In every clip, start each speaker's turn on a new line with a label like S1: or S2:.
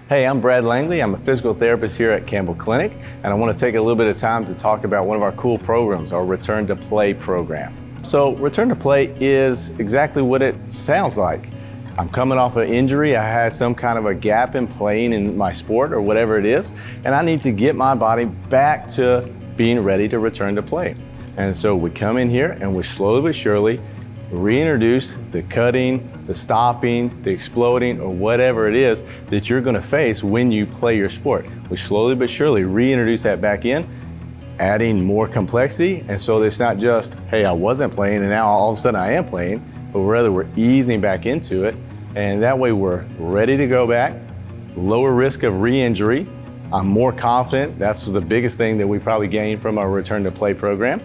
S1: Hey, I'm Brad Langley. I'm a physical therapist here at Campbell Clinic, and I want to take a little bit of time to talk about one of our cool programs, our Return to Play program. So Return to Play is exactly what it sounds like. I'm coming off an injury. I had some kind of a gap in playing in my sport or whatever it is, and I need to get my body back to being ready to return to play. And so we come in here and we slowly but surely reintroduce the cutting, the stopping, the exploding, or whatever it is that you're going to face when you play your sport. We slowly but surely reintroduce that back in, adding more complexity. And so it's not just, hey, I wasn't playing and now all of a sudden I am playing, but rather we're easing back into it. And that way we're ready to go back, lower risk of re-injury. I'm more confident. That's the biggest thing that we probably gained from our Return to Play program.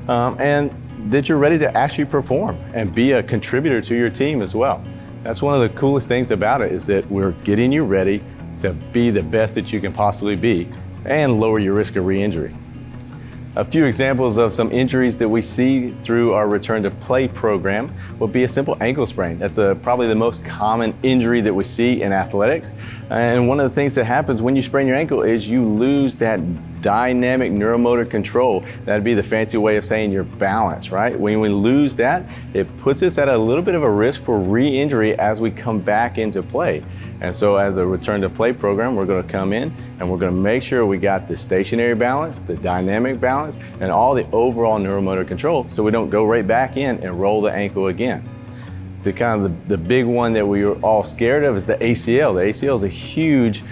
S1: And that you're ready to actually perform and be a contributor to your team as well. That's one of the coolest things about it, is that we're getting you ready to be the best that you can possibly be and lower your risk of re-injury. A few examples of some injuries that we see through our Return to Play program would be a simple ankle sprain. That's probably the most common injury that we see in athletics. And one of the things that happens when you sprain your ankle is you lose that dynamic neuromotor control. That'd be the fancy way of saying your balance, right? When we lose that, it puts us at a little bit of a risk for re-injury as we come back into play. And so as a Return to Play program, we're going to come in and we're going to make sure we got the stationary balance, the dynamic balance, and all the overall neuromotor control so we don't go right back in and roll the ankle again. The big one that we are all scared of is the ACL. The ACL is a huge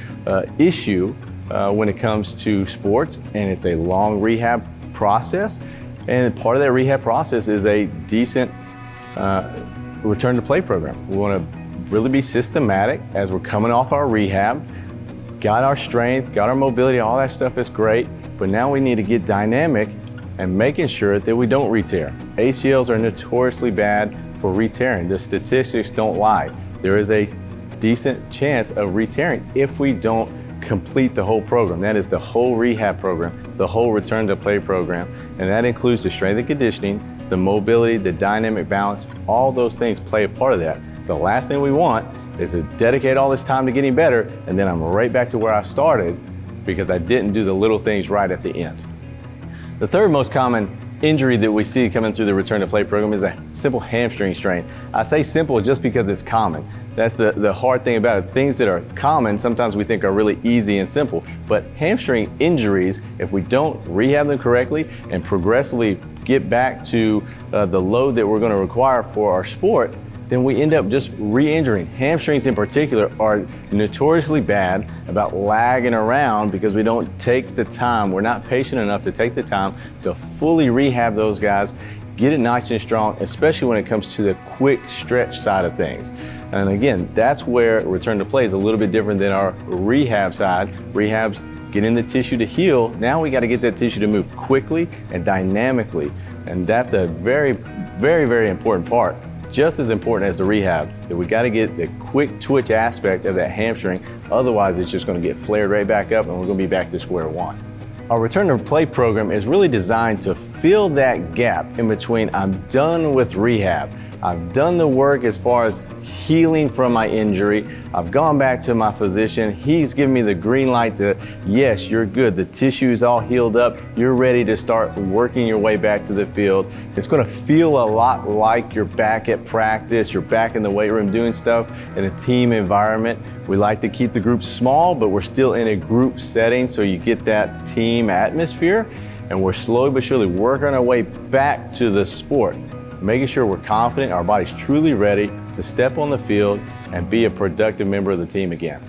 S1: issue when it comes to sports, and it's a long rehab process. And part of that rehab process is a decent Return to Play program. We want to really be systematic as we're coming off our rehab, got our strength, got our mobility, all that stuff is great, but now we need to get dynamic and making sure that we don't re-tear. ACLs are notoriously bad for re-tearing. The statistics don't lie. There is a decent chance of re-tearing if we don't complete the whole program. That is the whole rehab program, the whole Return to Play program, and that includes the strength and conditioning, the mobility, the dynamic balance. All those things play a part of that. So the last thing we want is to dedicate all this time to getting better, and then I'm right back to where I started because I didn't do the little things right at the end. The third most common injury that we see coming through the Return to Play program is a simple hamstring strain. I say simple just because it's common. That's the hard thing about it. Things that are common, sometimes we think are really easy and simple, but hamstring injuries, if we don't rehab them correctly and progressively get back to the load that we're going to require for our sport, then we end up just re-injuring. Hamstrings in particular are notoriously bad about lagging around because we don't take the time, we're not patient enough to take the time to fully rehab those guys, get it nice and strong, especially when it comes to the quick stretch side of things. And again, that's where Return to Play is a little bit different than our rehab side. Rehab's getting the tissue to heal. Now we got to get that tissue to move quickly and dynamically. And that's a very, very, very important part. Just as important as the rehab, that we got to get the quick twitch aspect of that hamstring. Otherwise, it's just going to get flared right back up and we're going to be back to square one. Our Return to Play program is really designed to fill that gap in between I'm done with rehab, I've done the work as far as healing from my injury, I've gone back to my physician, he's given me the green light to, yes, you're good, the tissue's all healed up, you're ready to start working your way back to the field. It's going to feel a lot like you're back at practice, you're back in the weight room doing stuff in a team environment. We like to keep the groups small, but we're still in a group setting so you get that team atmosphere, and we're slowly but surely working our way back to the sport, making sure we're confident, our body's truly ready to step on the field and be a productive member of the team again.